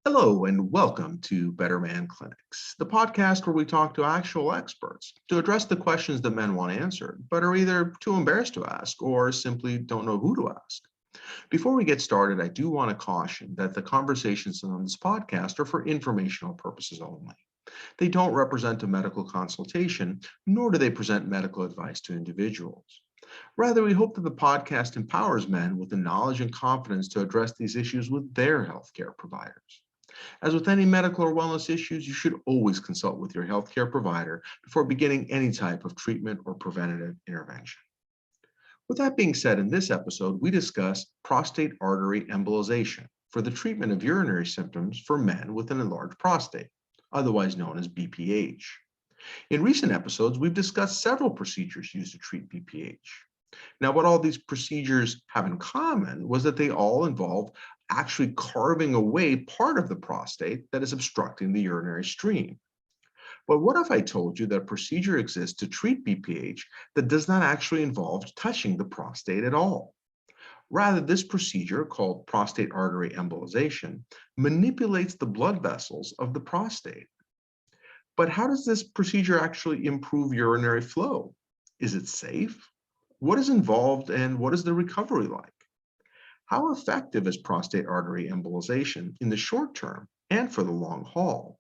Hello and welcome to Better Man Clinics, the podcast where we talk to actual experts to address the questions that men want answered, but are either too embarrassed to ask or simply don't know who to ask. Before we get started, I do want to caution that the conversations on this podcast are for informational purposes only. They don't represent a medical consultation, nor do they present medical advice to individuals. Rather, we hope that the podcast empowers men with the knowledge and confidence to address these issues with their healthcare providers. As with any medical or wellness issues, you should always consult with your healthcare provider before beginning any type of treatment or preventative intervention. With that being said, in this episode, we discuss prostate artery embolization for the treatment of urinary symptoms for men with an enlarged prostate, otherwise known as BPH. In recent episodes, we've discussed several procedures used to treat BPH. Now, what all these procedures have in common was that they all involve actually carving away part of the prostate that is obstructing the urinary stream. But what if I told you that a procedure exists to treat BPH that does not actually involve touching the prostate at all? Rather, this procedure, called prostate artery embolization, manipulates the blood vessels of the prostate. But how does this procedure actually improve urinary flow? Is it safe? What is involved and what is the recovery like? How effective is prostate artery embolization in the short term and for the long haul?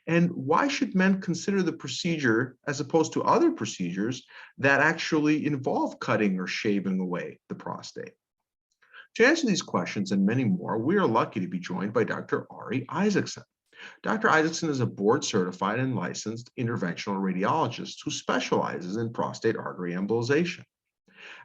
And why should men consider the procedure as opposed to other procedures that actually involve cutting or shaving away the prostate? To answer these questions and many more, we are lucky to be joined by Dr. Ari Isaacson. Dr. Isaacson is a board-certified and licensed interventional radiologist who specializes in prostate artery embolization.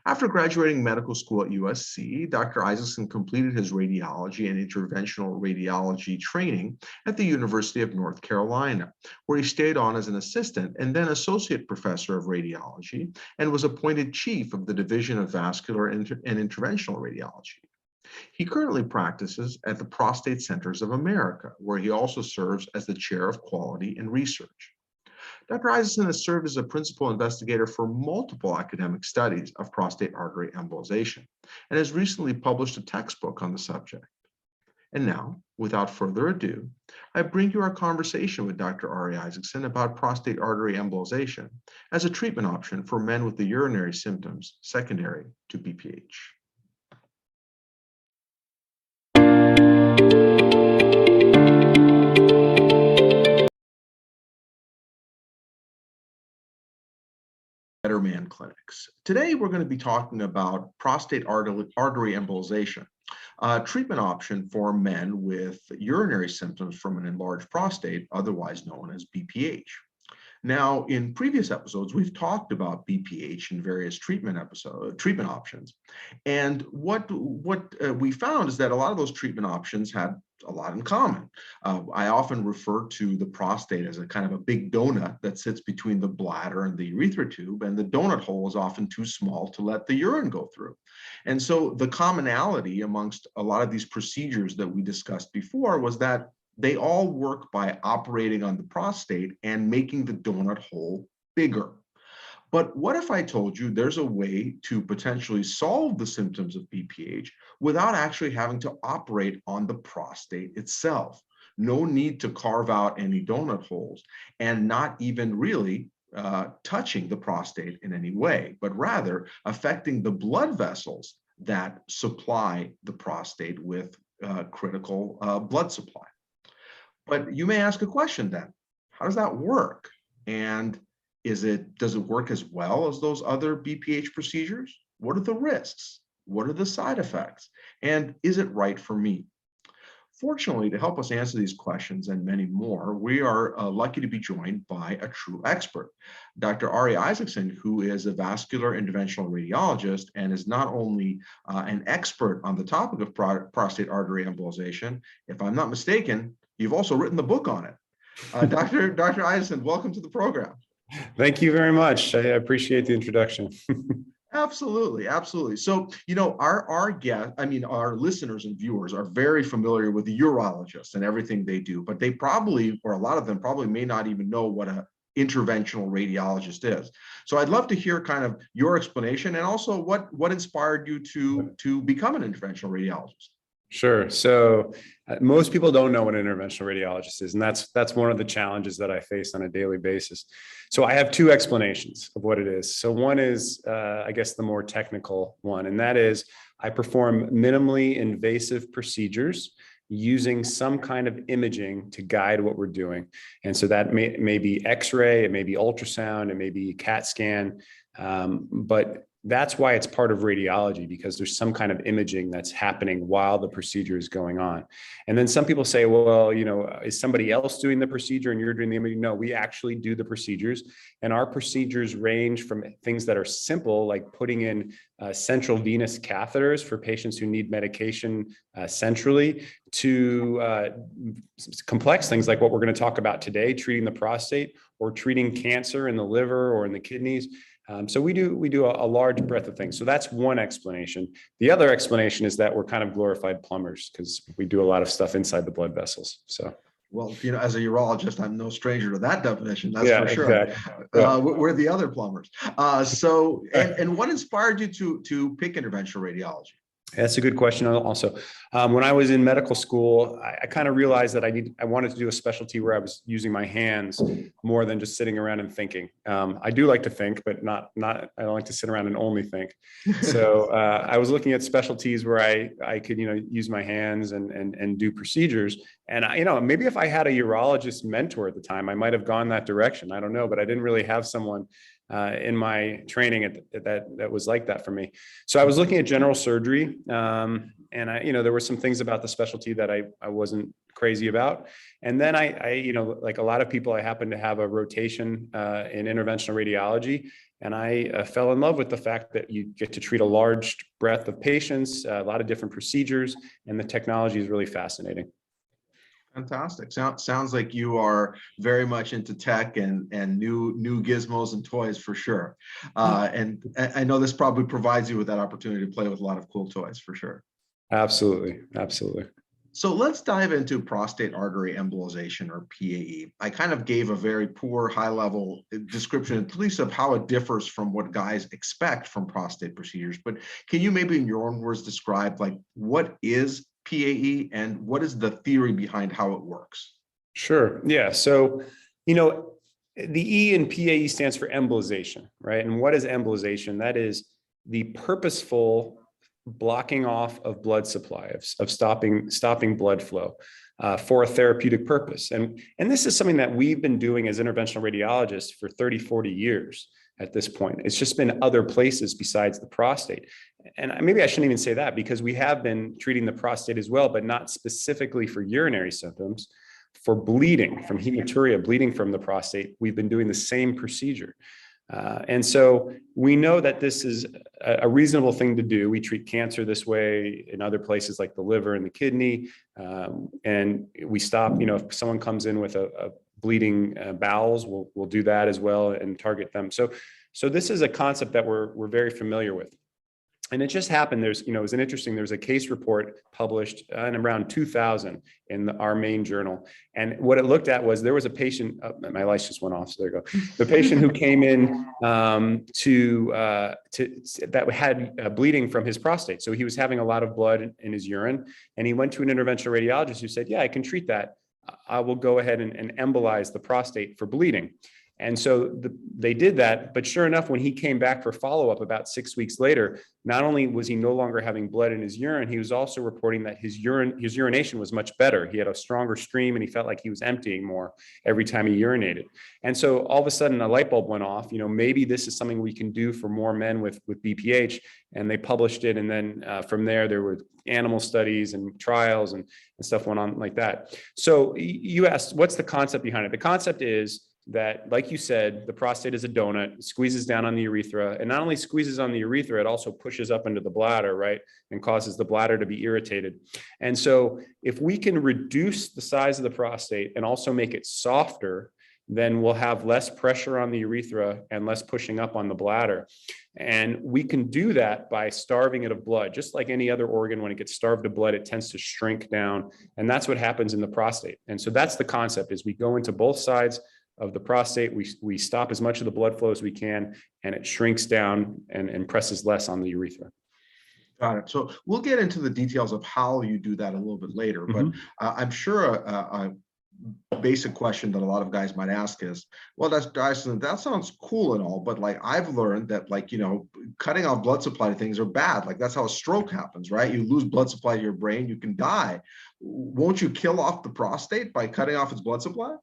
After graduating medical school at USC, Dr. Isaacson completed his radiology and interventional radiology training at the University of North Carolina, where he stayed on as an assistant and then associate professor of radiology and was appointed chief of the Division of Vascular and Interventional Radiology. He currently practices at the Prostate Centers of America, where he also serves as the chair of quality and research. Dr. Isaacson has served as a principal investigator for multiple academic studies of prostate artery embolization and has recently published a textbook on the subject. And now, without further ado, I bring you our conversation with Dr. Ari Isaacson about prostate artery embolization as a treatment option for men with the urinary symptoms secondary to BPH. Better Man Clinics. Today, we're going to be talking about prostate artery embolization, a treatment option for men with urinary symptoms from an enlarged prostate, otherwise known as BPH. Now, in previous episodes, we've talked about BPH and various treatment options. And what we found is that a lot of those treatment options had a lot in common. I often refer to the prostate as a kind of a big donut that sits between the bladder and the urethra tube, and the donut hole is often too small to let the urine go through. And so the commonality amongst a lot of these procedures that we discussed before was that they all work by operating on the prostate and making the donut hole bigger. But what if I told you there's a way to potentially solve the symptoms of BPH without actually having to operate on the prostate itself? No need to carve out any donut holes and not even really touching the prostate in any way, but rather affecting the blood vessels that supply the prostate with critical blood supply. But you may ask a question then, how does that work? And does it work as well as those other BPH procedures? What are the risks? What are the side effects? And is it right for me? Fortunately, to help us answer these questions and many more, we are lucky to be joined by a true expert, Dr. Ari Isaacson, who is a vascular interventional radiologist and is not only an expert on the topic of prostate artery embolization. If I'm not mistaken, you've also written the book on it. Dr. Isaacson, welcome to the program. Thank you very much. I appreciate the introduction. Absolutely, absolutely. So, our listeners and viewers are very familiar with the urologists and everything they do, but they probably, or a lot of them probably may not even know what an interventional radiologist is. So I'd love to hear kind of your explanation and also what inspired you to become an interventional radiologist. Sure. So most people don't know what an interventional radiologist is, and that's one of the challenges that I face on a daily basis. So I have two explanations of what it is. So one is, I guess, the more technical one, and that is I perform minimally invasive procedures using some kind of imaging to guide what we're doing. And so that may be X-ray, it may be ultrasound, it may be CAT scan, but that's why it's part of radiology, because there's some kind of imaging that's happening while the procedure is going on. And then some people say, well, is somebody else doing the procedure and you're doing the imaging? No, we actually do the procedures. And our procedures range from things that are simple, like putting in central venous catheters for patients who need medication centrally, to complex things like what we're going to talk about today, treating the prostate or treating cancer in the liver or in the kidneys. So we do a large breadth of things. So that's one explanation. The other explanation is that we're kind of glorified plumbers because we do a lot of stuff inside the blood vessels. So. Well, as a urologist, I'm no stranger to that definition. That's for sure. Exactly. Yeah. We're the other plumbers. And what inspired you to pick interventional radiology? That's a good question. Also, when I was in medical school, I kind of realized that I wanted to do a specialty where I was using my hands more than just sitting around and thinking. I do like to think, but not. I don't like to sit around and only think. So I was looking at specialties where I could use my hands and do procedures. And maybe if I had a urologist mentor at the time, I might have gone that direction. I don't know, but I didn't really have someone in my training that was like that for me. So I was looking at general surgery, and there were some things about the specialty that I wasn't crazy about. And then I like a lot of people, I happened to have a rotation in interventional radiology, and I fell in love with the fact that you get to treat a large breadth of patients, a lot of different procedures, and the technology is really fascinating. Fantastic. Sounds like you are very much into tech and new gizmos and toys for sure. And I know this probably provides you with that opportunity to play with a lot of cool toys for sure. Absolutely. Absolutely. So let's dive into prostate artery embolization, or PAE. I kind of gave a very poor high-level description, at least of how it differs from what guys expect from prostate procedures. But can you maybe in your own words describe what is PAE and what is the theory behind how it works? Sure. Yeah. So, the E in PAE stands for embolization, right? And what is embolization? That is the purposeful blocking off of blood supply, of stopping blood flow for a therapeutic purpose. And this is something that we've been doing as interventional radiologists for 30, 40 years at this point. It's just been other places besides the prostate. And maybe I shouldn't even say that, because we have been treating the prostate as well, but not specifically for urinary symptoms. For bleeding, from hematuria, bleeding from the prostate, we've been doing the same procedure. And so we know that this is a reasonable thing to do. We treat cancer this way in other places like the liver and the kidney. And we stop, if someone comes in with a bleeding bowels, we'll do that as well and target them. So this is a concept that we're very familiar with. And it just happened, there's a case report published in around 2000 in our main journal. And what it looked at was there was a patient, my lights just went off, so there you go. The patient who came in that had bleeding from his prostate. So he was having a lot of blood in his urine, and he went to an interventional radiologist who said, yeah, I can treat that. I will go ahead and embolize the prostate for bleeding. And so they did that, but sure enough, when he came back for follow-up about 6 weeks later, not only was he no longer having blood in his urine, he was also reporting that his urination was much better. He had a stronger stream, and he felt like he was emptying more every time he urinated. And so all of a sudden, a light bulb went off. Maybe this is something we can do for more men with BPH. And they published it, and then from there were animal studies and trials and stuff went on like that. So you asked, what's the concept behind it? The concept is that, like you said, the prostate is a donut, squeezes down on the urethra, and not only squeezes on the urethra, it also pushes up into the bladder, right? And causes the bladder to be irritated. And so if we can reduce the size of the prostate and also make it softer, then we'll have less pressure on the urethra and less pushing up on the bladder. And we can do that by starving it of blood. Just like any other organ, when it gets starved of blood, it tends to shrink down. And that's what happens in the prostate. And so that's the concept, is we go into both sides of the prostate, we stop as much of the blood flow as we can, and it shrinks down and presses less on the urethra. Got it. So we'll get into the details of how you do that a little bit later, but Mhm. I'm sure a basic question that a lot of guys might ask is, well, that sounds cool and all, but like I've learned that like, cutting off blood supply to things are bad. Like that's how a stroke happens, right? You lose blood supply to your brain, you can die. Won't you kill off the prostate by cutting off its blood supply?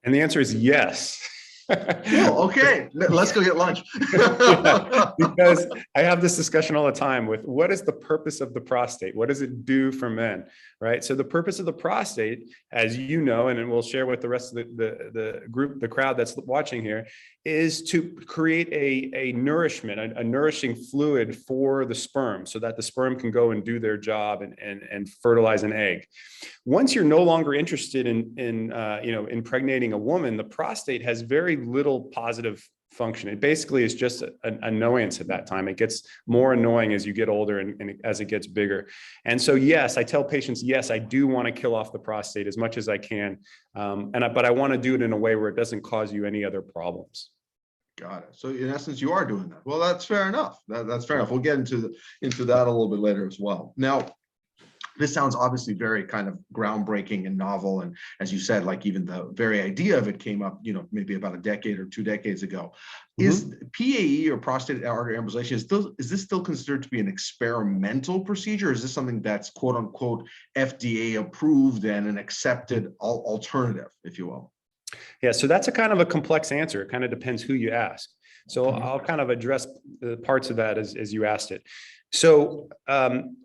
And the answer is yes. Cool. Okay. Let's go get lunch. Yeah, because I have this discussion all the time with what is the purpose of the prostate? What does it do for men? Right. So the purpose of the prostate, as you know, and we'll share with the rest of the group, the crowd that's watching here, is to create a nourishment, a nourishing fluid for the sperm so that the sperm can go and do their job and fertilize an egg. Once you're no longer interested in impregnating a woman, the prostate has very little positive function. It basically is just an annoyance at that time. It gets more annoying as you get older and as it gets bigger. And so, yes, I tell patients, yes, I do want to kill off the prostate as much as I can. But I want to do it in a way where it doesn't cause you any other problems. Got it. So in essence, you are doing that. Well, that's fair enough. That's fair enough. We'll get into that a little bit later as well. Now, this sounds obviously very kind of groundbreaking and novel. And as you said, like even the very idea of it came up, maybe about a decade or 2 decades ago. Mm-hmm. Is PAE or prostate artery embolization, is this still considered to be an experimental procedure? Or is this something that's quote unquote FDA approved and an accepted alternative, if you will? Yeah, so that's a kind of a complex answer. It kind of depends who you ask. So I'll kind of address the parts of that as you asked it. So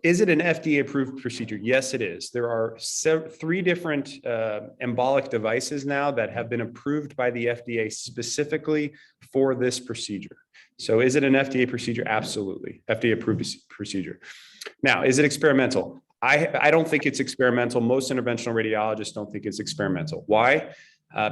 is it an FDA approved procedure? Yes, it is. There are 3 different embolic devices now that have been approved by the FDA specifically for this procedure. So is it an FDA procedure? Absolutely. FDA approved procedure. Now, is it experimental? I don't think it's experimental. Most interventional radiologists don't think it's experimental. Why?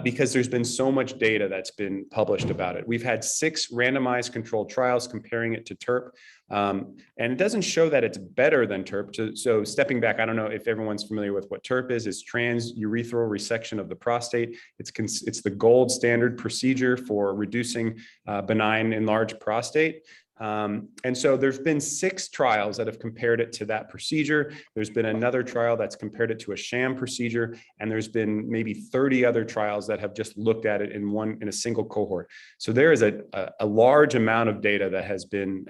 Because there's been so much data that's been published about it. We've had 6 randomized controlled trials comparing it to terp. And it doesn't show that it's better than terp. So stepping back, I don't know if everyone's familiar with what terp is. It's transurethral resection of the prostate. It's the gold standard procedure for reducing benign enlarged prostate. And so there's been 6 trials that have compared it to that procedure. There's been another trial that's compared it to a sham procedure. And there's been maybe 30 other trials that have just looked at it in a single cohort. So there is a large amount of data that has been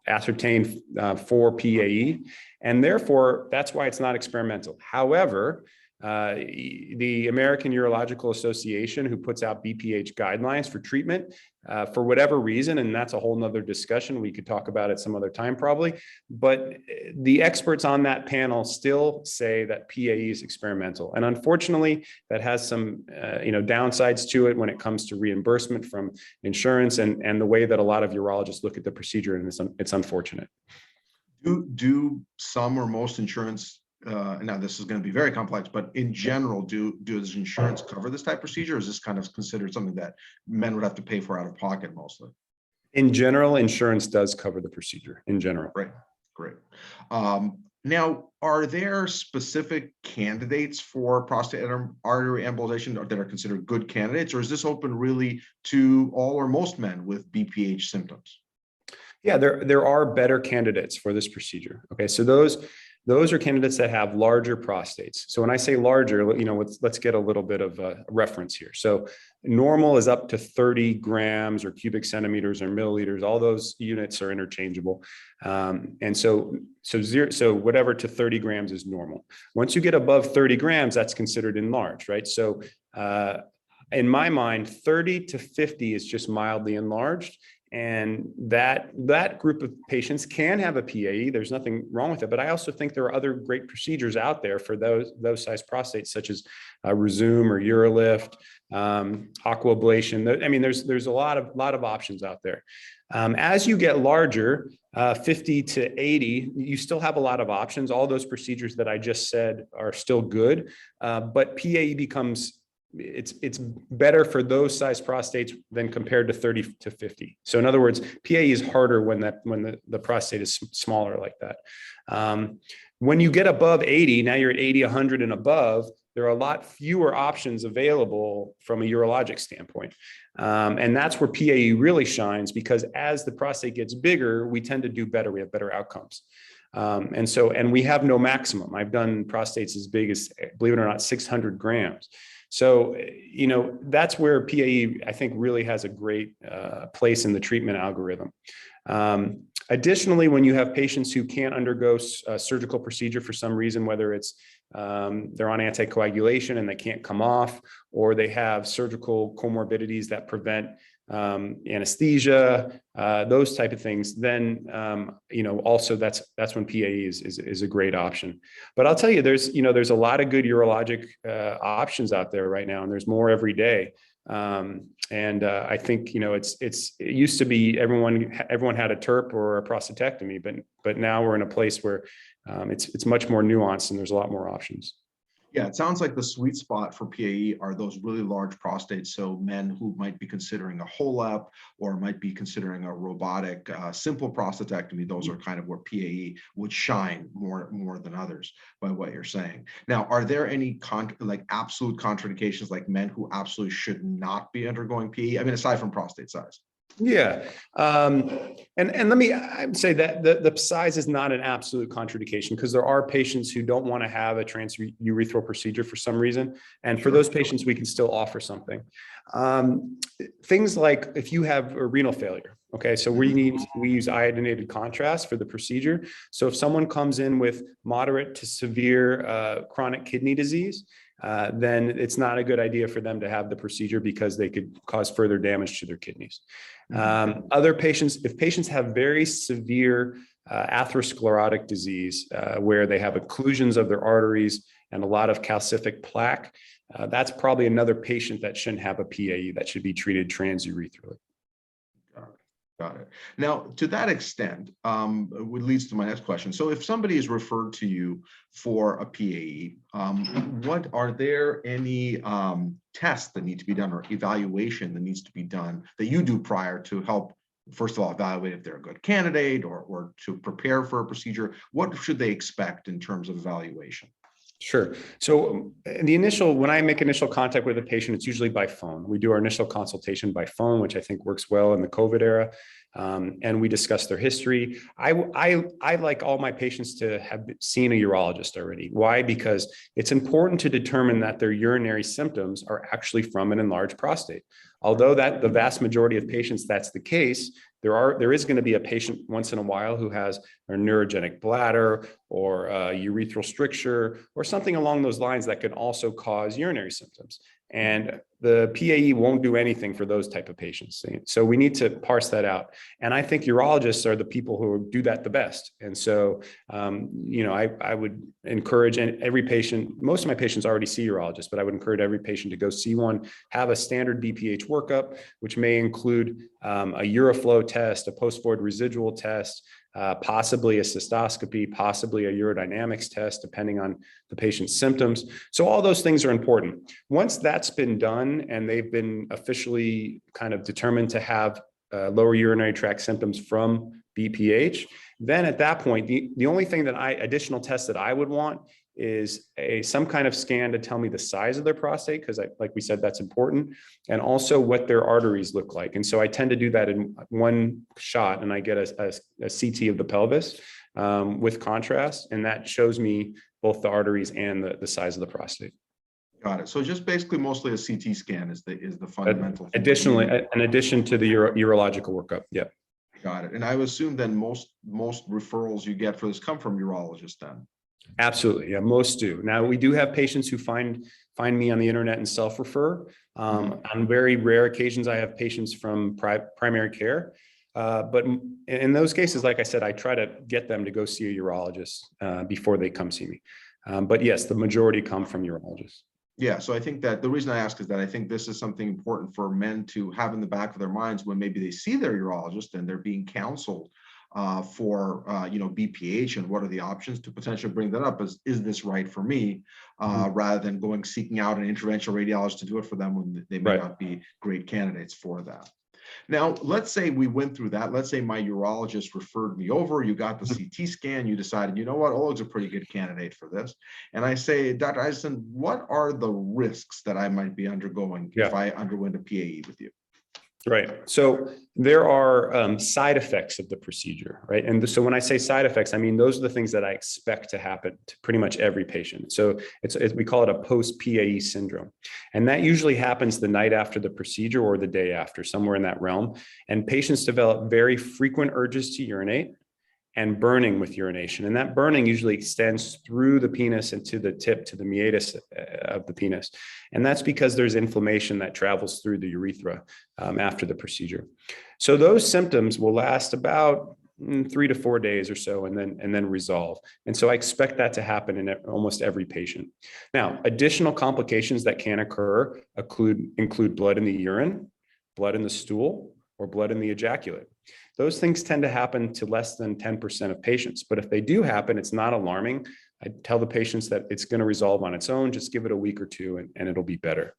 ascertained for PAE. And therefore, that's why it's not experimental. However, the American Urological Association, who puts out BPH guidelines for treatment, for whatever reason, and that's a whole nother discussion we could talk about at some other time probably, but the experts on that panel still say that PAE is experimental. And unfortunately, that has some downsides to it when it comes to reimbursement from insurance and the way that a lot of urologists look at the procedure, and it's unfortunate. Do some or most insurance, now this is going to be very complex, but in general, does insurance cover this type of procedure? Or is this kind of considered something that men would have to pay for out of pocket mostly? In general, insurance does cover the procedure in general. Great. Now, are there specific candidates for prostate artery embolization that are considered good candidates, or is this open really to all or most men with BPH symptoms? Yeah, there are better candidates for this procedure. Okay, so those are candidates that have larger prostates. So when I say larger, let's get a little bit of a reference here. So normal is up to 30 grams or cubic centimeters or milliliters. All those units are interchangeable. And so whatever to 30 grams is normal. Once you get above 30 grams, that's considered enlarged, right? So in my mind, 30 to 50 is just mildly enlarged. And that group of patients can have a PAE. There's nothing wrong with it. But I also think there are other great procedures out there for those size prostates, such as Resume or Urolift, aquablation. I mean, there's a lot of options out there. As you get larger, 50 to 80, you still have a lot of options. All those procedures that I just said are still good, but PAE becomes it's better for those size prostates than compared to 30 to 50. So in other words, PAE is harder when the prostate is smaller like that. When you get above 80, now you're at 80, 100 and above, there are a lot fewer options available from a urologic standpoint. And that's where PAE really shines, because as the prostate gets bigger, we tend to do better. We have better outcomes. And we have no maximum. I've done prostates as big as, believe it or not, 600 grams. So, that's where PAE, I think, really has a great place in the treatment algorithm. Additionally, when you have patients who can't undergo a surgical procedure for some reason, whether it's they're on anticoagulation and they can't come off, or they have surgical comorbidities that prevent anesthesia, those type of things, then also that's when PAE is a great option. But I'll tell you, there's a lot of good urologic options out there right now, and there's more every day. I think it used to be everyone had a terp or a prostatectomy, but now we're in a place where it's much more nuanced and there's a lot more options. Yeah, it sounds like the sweet spot for PAE are those really large prostates. So men who might be considering a HoLEP or might be considering a robotic simple prostatectomy, those are kind of where PAE would shine more than others, by what you're saying. Now, are there any absolute contraindications, like men who absolutely should not be undergoing PAE? I mean, aside from prostate size. Yeah. I would say that the size is not an absolute contraindication, because there are patients who don't want to have a transurethral procedure for some reason. And for those patients, we can still offer something. Things like if you have a renal failure, okay, so we use iodinated contrast for the procedure. So if someone comes in with moderate to severe chronic kidney disease, then it's not a good idea for them to have the procedure, because they could cause further damage to their kidneys. Other patients, if patients have very severe atherosclerotic disease, where they have occlusions of their arteries and a lot of calcific plaque, that's probably another patient that shouldn't have a PAE, that should be treated transurethral. Got it. Now, to that extent, which leads to my next question. So if somebody is referred to you for a PAE, are there any tests that need to be done, or evaluation that needs to be done that you do prior to help, first of all, evaluate if they're a good candidate, or to prepare for a procedure? What should they expect in terms of evaluation? Sure. So when I make initial contact with a patient, it's usually by phone. We do our initial consultation by phone, which I think works well in the COVID era. And we discuss their history. I like all my patients to have seen a urologist already. Why? Because it's important to determine that their urinary symptoms are actually from an enlarged prostate. Although the vast majority of patients, that's the case, there is going to be a patient once in a while who has a neurogenic bladder or urethral stricture or something along those lines that can also cause urinary symptoms. And the PAE won't do anything for those type of patients. So we need to parse that out. And I think urologists are the people who do that the best. And so, I would encourage every patient, most of my patients already see urologists, but I would encourage every patient to go see one, have a standard BPH workup, which may include a uroflow test, a post-void residual test, possibly a cystoscopy, possibly a urodynamics test, depending on the patient's symptoms. So all those things are important. Once that's been done and they've been officially kind of determined to have lower urinary tract symptoms from BPH, then at that point, the only thing additional test that I would want is some kind of scan to tell me the size of their prostate, because like we said, that's important, and also what their arteries look like. And so I tend to do that in one shot, and I get a CT of the pelvis with contrast, and that shows me both the arteries and the size of the prostate. Got it. So just basically mostly a CT scan is the fundamental thing. Additionally, in addition to the urological workup. Yeah. Got it. And I would assume then most referrals you get for this come from urologists then. Absolutely. Yeah, most do. Now, we do have patients who find me on the internet and self-refer. On very rare occasions, I have patients from primary care. But in those cases, like I said, I try to get them to go see a urologist before they come see me. But yes, the majority come from urologists. Yeah, so I think that the reason I ask is that I think this is something important for men to have in the back of their minds when maybe they see their urologist and they're being counseled for BPH, and what are the options to potentially bring that up. Is this right for me, rather than seeking out an interventional radiologist to do it for them when they may not be great candidates for that. Now, let's say we went through that. Let's say my urologist referred me over. You got the CT scan. You decided, you know what, Oleg's a pretty good candidate for this. And I say, Dr. Isaacson, what are the risks that I might be undergoing if I underwent a PAE with you? Right. So there are side effects of the procedure, right? And so when I say side effects, I mean, those are the things that I expect to happen to pretty much every patient. So we call it a post-PAE syndrome. And that usually happens the night after the procedure or the day after, somewhere in that realm. And patients develop very frequent urges to urinate and burning with urination. And that burning usually extends through the penis and to the tip, to the meatus of the penis. And that's because there's inflammation that travels through the urethra after the procedure. So those symptoms will last about 3 to 4 days or so and then resolve. And so I expect that to happen in almost every patient. Now, additional complications that can occur include blood in the urine, blood in the stool, or blood in the ejaculate. Those things tend to happen to less than 10% of patients, but if they do happen, it's not alarming. I tell the patients that it's going to resolve on its own. Just give it a week or two and it'll be better.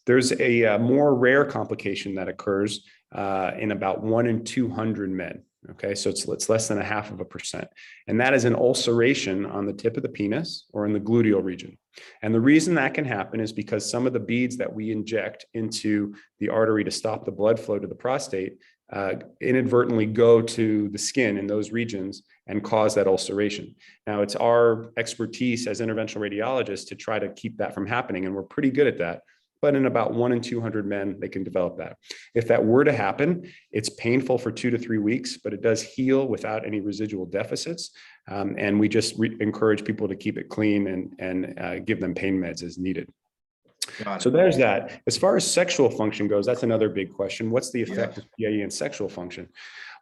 There's a more rare complication that occurs in about 1 in 200 men. Okay, so it's less than 0.5%. And that is an ulceration on the tip of the penis or in the gluteal region. And the reason that can happen is because some of the beads that we inject into the artery to stop the blood flow to the prostate inadvertently go to the skin in those regions and cause that ulceration. Now, it's our expertise as interventional radiologists to try to keep that from happening, and we're pretty good at that. But in about 1 in 200 men, they can develop that. If that were to happen, it's painful for 2 to 3 weeks, but it does heal without any residual deficits. And we just encourage people to keep it clean and give them pain meds as needed. So there's that. As far as sexual function goes, that's another big question. What's the effect of PAE in sexual function?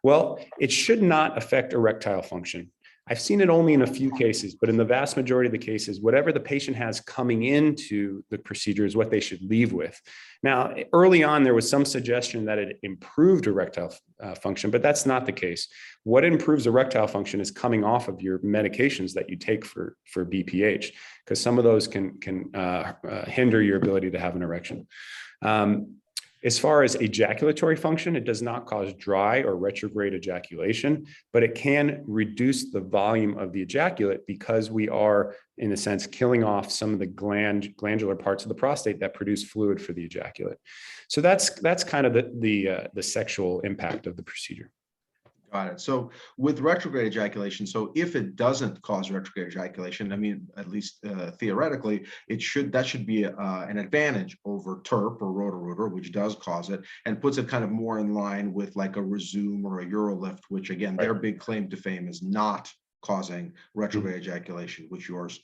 Well, it should not affect erectile function. I've seen it only in a few cases, but in the vast majority of the cases, whatever the patient has coming into the procedure is what they should leave with. Now, early on, there was some suggestion that it improved erectile function, but that's not the case. What improves erectile function is coming off of your medications that you take for BPH, because some of those can hinder your ability to have an erection. As far as ejaculatory function, it does not cause dry or retrograde ejaculation, but it can reduce the volume of the ejaculate because we are, in a sense, killing off some of the glandular parts of the prostate that produce fluid for the ejaculate. So that's kind of the sexual impact of the procedure. Got it. So with retrograde ejaculation, so if it doesn't cause retrograde ejaculation, I mean, at least theoretically, that should be an advantage over terp or Roto-Rooter, which does cause it, and puts it kind of more in line with like a Resume or a Urolift, which again, their big claim to fame is not causing retrograde ejaculation, which yours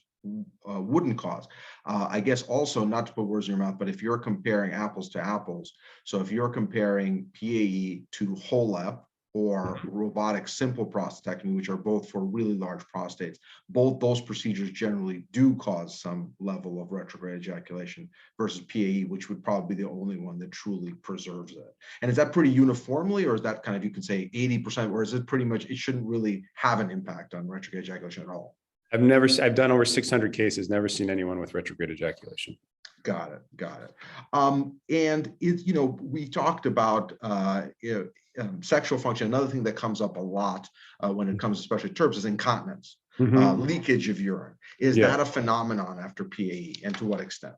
wouldn't cause. I guess also, not to put words in your mouth, but if you're comparing apples to apples, so if you're comparing PAE to HoLEP, or robotic simple prostatectomy, which are both for really large prostates, both those procedures generally do cause some level of retrograde ejaculation versus PAE, which would probably be the only one that truly preserves it. And is that pretty uniformly, or is that kind of, you can say 80%, or is it pretty much, it shouldn't really have an impact on retrograde ejaculation at all? I've done over 600 cases, never seen anyone with retrograde ejaculation. Got it. And we talked about sexual function. Another thing that comes up a lot when it comes, especially terps, is incontinence, leakage of urine. Is that a phenomenon after PAE, and to what extent?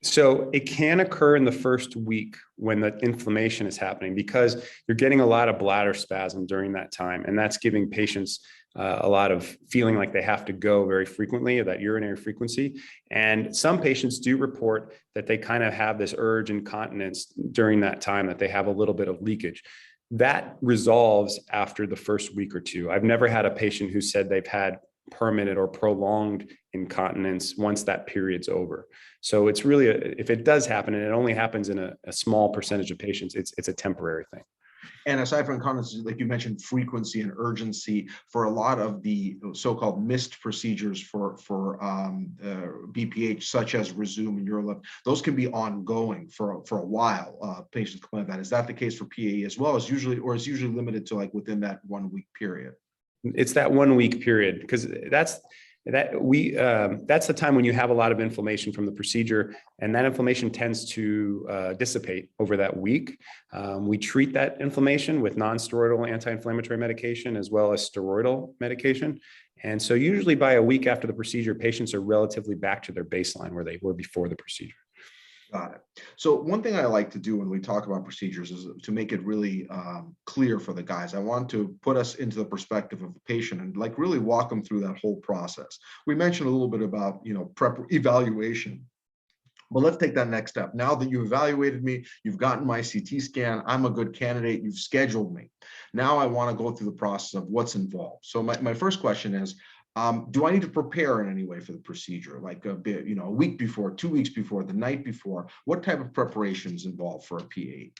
So it can occur in the first week when the inflammation is happening, because you're getting a lot of bladder spasm during that time, and that's giving patients a lot of feeling like they have to go very frequently, or that urinary frequency. And some patients do report that they kind of have this urge incontinence during that time, that they have a little bit of leakage. That resolves after the first week or two. I've never had a patient who said they've had permanent or prolonged incontinence once that period's over. So it's really, if it does happen, and it only happens in a small percentage of patients, it's a temporary thing. And aside from incontinence, like you mentioned, frequency and urgency for a lot of the so-called missed procedures for BPH, such as Resume and Urolift, those can be ongoing for a while. Patients complain of that. Is that the case for PAE as well? Is usually limited to like within that 1 week period? It's that 1 week period, because That's the time when you have a lot of inflammation from the procedure, and that inflammation tends to dissipate over that week. We treat that inflammation with non-steroidal anti-inflammatory medication as well as steroidal medication. And so usually by a week after the procedure, patients are relatively back to their baseline where they were before the procedure. Got it. So one thing I like to do when we talk about procedures is to make it really clear for the guys. I want to put us into the perspective of the patient and like really walk them through that whole process. We mentioned a little bit about, prep evaluation. But let's take that next step. Now that you've evaluated me, you've gotten my CT scan, I'm a good candidate, you've scheduled me. Now I want to go through the process of what's involved. So my first question is, do I need to prepare in any way for the procedure? Like a week before, 2 weeks before, the night before? What type of preparation is involved for a PA?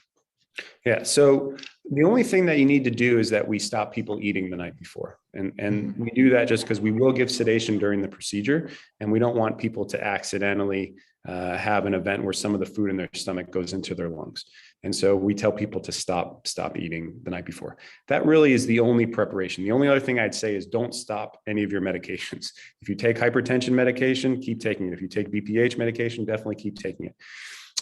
Yeah, so the only thing that you need to do is that we stop people eating the night before. And we do that just because we will give sedation during the procedure, and we don't want people to accidentally have an event where some of the food in their stomach goes into their lungs. And so we tell people to stop eating the night before. That really is the only preparation. The only other thing I'd say is don't stop any of your medications. If you take hypertension medication, keep taking it. If you take BPH medication, definitely keep taking it.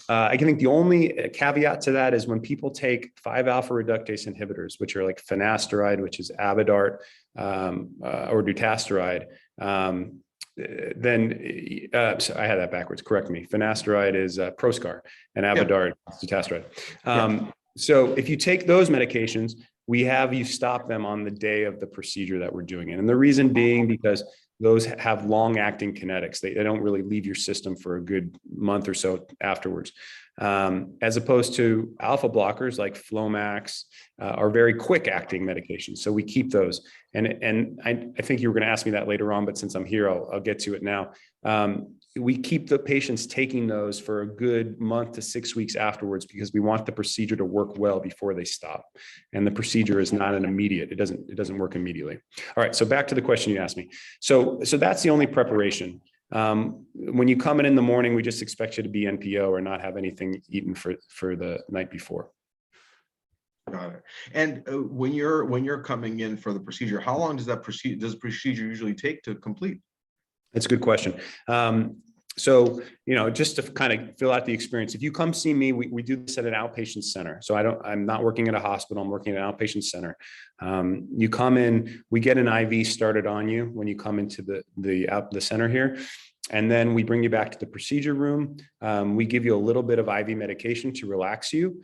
I think the only caveat to that is when people take 5-alpha reductase inhibitors, which are like Finasteride, which is Avodart, or Dutasteride, so I had that backwards. Correct me. Finasteride is Proscar, and Avodart is Dutasteride. So if you take those medications, we have you stop them on the day of the procedure that we're doing it. And the reason being because those have long-acting kinetics. They don't really leave your system for a good month or so afterwards. As opposed to alpha blockers like Flowmax are very quick-acting medications. So we keep those. And I think you were going to ask me that later on, but since I'm here, I'll get to it now. We keep the patients taking those for a good month to 6 weeks afterwards because we want the procedure to work well before they stop. And the procedure is not an immediate, it doesn't work immediately. All right, so back to the question you asked me. So that's the only preparation. When you come in the morning, we just expect you to be NPO or not have anything eaten for the night before. Got it. And when you're coming in for the procedure, how long does the procedure usually take to complete? That's a good question. So, just to kind of fill out the experience, if you come see me, we do this at an outpatient center. So I'm not working at a hospital, I'm working at an outpatient center. You come in, we get an IV started on you when you come into the center here. And then we bring you back to the procedure room. We give you a little bit of IV medication to relax you.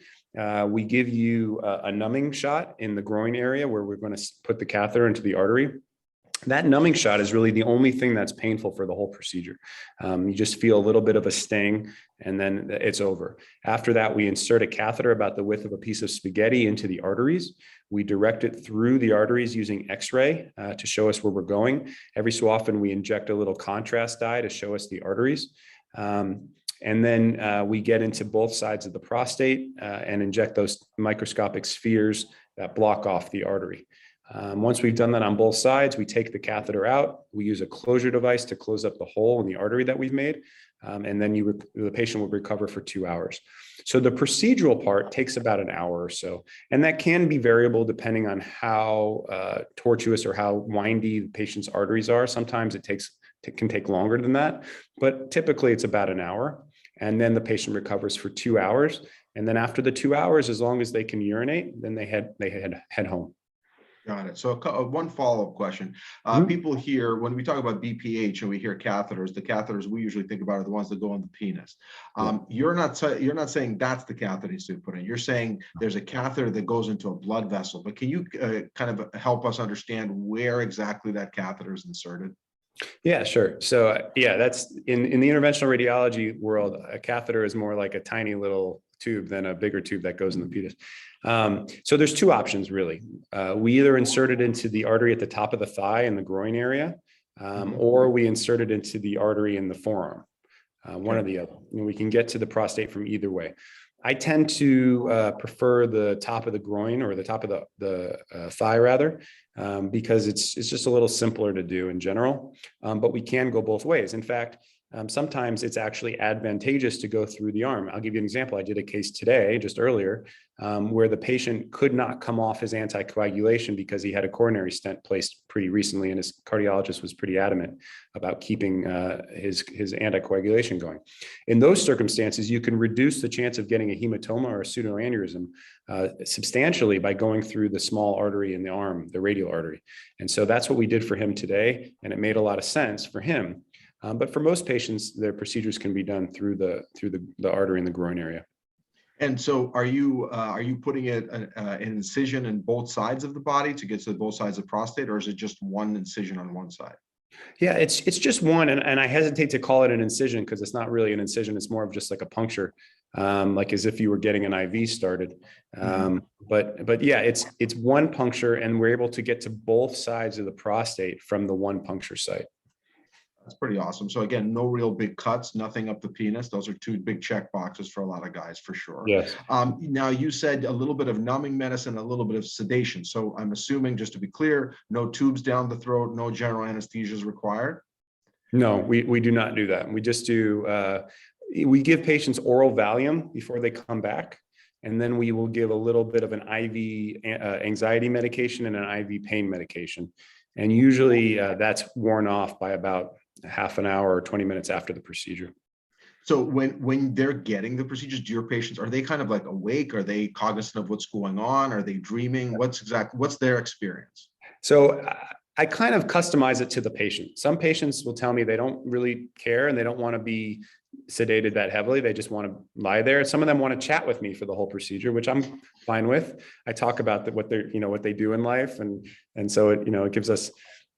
We give you a numbing shot in the groin area where we're going to put the catheter into the artery. That numbing shot is really the only thing that's painful for the whole procedure. You just feel a little bit of a sting and then it's over. After that, we insert a catheter about the width of a piece of spaghetti into the arteries. We direct it through the arteries using X-ray to show us where we're going. Every so often, we inject a little contrast dye to show us the arteries. And then we get into both sides of the prostate and inject those microscopic spheres that block off the artery. Once we've done that on both sides, we take the catheter out. We use a closure device to close up the hole in the artery that we've made. And then the patient will recover for 2 hours. So the procedural part takes about an hour or so. And that can be variable depending on how tortuous or how windy the patient's arteries are. Sometimes it can take longer than that, but typically it's about an hour. And then the patient recovers for 2 hours. And then after the 2 hours, as long as they can urinate, then they head home. Got it. So one follow-up question. People here, when we talk about BPH and we hear catheters, the catheters we usually think about are the ones that go on the penis. You're not saying that's the catheter needs to be put in. You're saying there's a catheter that goes into a blood vessel. But can you kind of help us understand where exactly that catheter is inserted? Yeah, sure. So that's in the interventional radiology world, a catheter is more like a tiny little tube than a bigger tube that goes in the penis. So there's two options really. We either insert it into the artery at the top of the thigh in the groin area, or we insert it into the artery in the forearm, one or the other. And we can get to the prostate from either way. I tend to prefer the top of the groin or the top of the thigh rather, because it's just a little simpler to do in general, but we can go both ways. In fact, sometimes it's actually advantageous to go through the arm. I'll give you an example. I did a case today, just earlier, where the patient could not come off his anticoagulation because he had a coronary stent placed pretty recently, and his cardiologist was pretty adamant about keeping his anticoagulation going. In those circumstances, you can reduce the chance of getting a hematoma or a pseudoaneurysm substantially by going through the small artery in the arm, the radial artery. And so that's what we did for him today, and it made a lot of sense for him. But for most patients, their procedures can be done through the artery in the groin area. And so are you putting an incision in both sides of the body to get to both sides of the prostate, or is it just one incision on one side? Yeah, it's just one, and I hesitate to call it an incision because it's not really an incision. It's more of just like a puncture, like as if you were getting an IV started. But yeah, it's one puncture, and we're able to get to both sides of the prostate from the one puncture site. That's pretty awesome. So again, no real big cuts, nothing up the penis. Those are two big check boxes for a lot of guys, for sure. Yes. Now you said a little bit of numbing medicine, a little bit of sedation. So I'm assuming, just to be clear, no tubes down the throat, no general anesthesia is required? No, we do not do that. We just do, we give patients oral Valium before they come back. And then we will give a little bit of an IV anxiety medication and an IV pain medication. And usually that's worn off by about half an hour or 20 minutes after the procedure. So when they're getting the procedures, do your patients, are they kind of like awake? Are they cognizant of what's going on? Are they dreaming? What's their experience? So I kind of customize it to the patient. Some patients will tell me they don't really care and they don't want to be sedated that heavily. They just want to lie there. Some of them want to chat with me for the whole procedure, which I'm fine with. I talk about what they're, what they do in life. And so it gives us,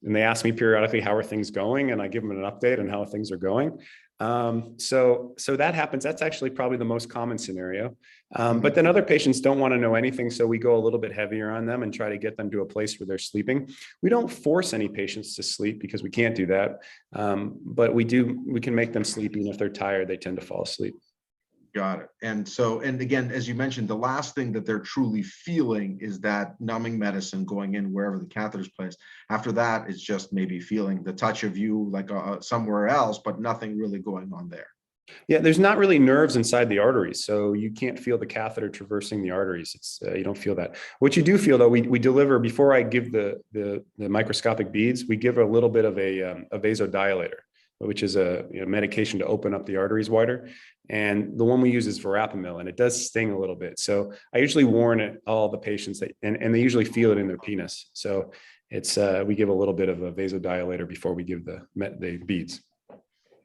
and they ask me periodically, how are things going? And I give them an update on how things are going. So that happens. That's actually probably the most common scenario. But then other patients don't want to know anything. So we go a little bit heavier on them and try to get them to a place where they're sleeping. We don't force any patients to sleep because we can't do that. But we can make them sleepy. And if they're tired, they tend to fall asleep. Got it. And again, as you mentioned, the last thing that they're truly feeling is that numbing medicine going in wherever the catheter is placed. After that, it's just maybe feeling the touch of you like somewhere else, but nothing really going on there. Yeah, there's not really nerves inside the arteries, so you can't feel the catheter traversing the arteries. It's you don't feel that. What you do feel, though, we deliver, before I give the microscopic beads, we give a little bit of a vasodilator, which is a medication to open up the arteries wider. And the one we use is verapamil, and it does sting a little bit. So I usually warn all the patients that, and they usually feel it in their penis. So it's we give a little bit of a vasodilator before we give the beads.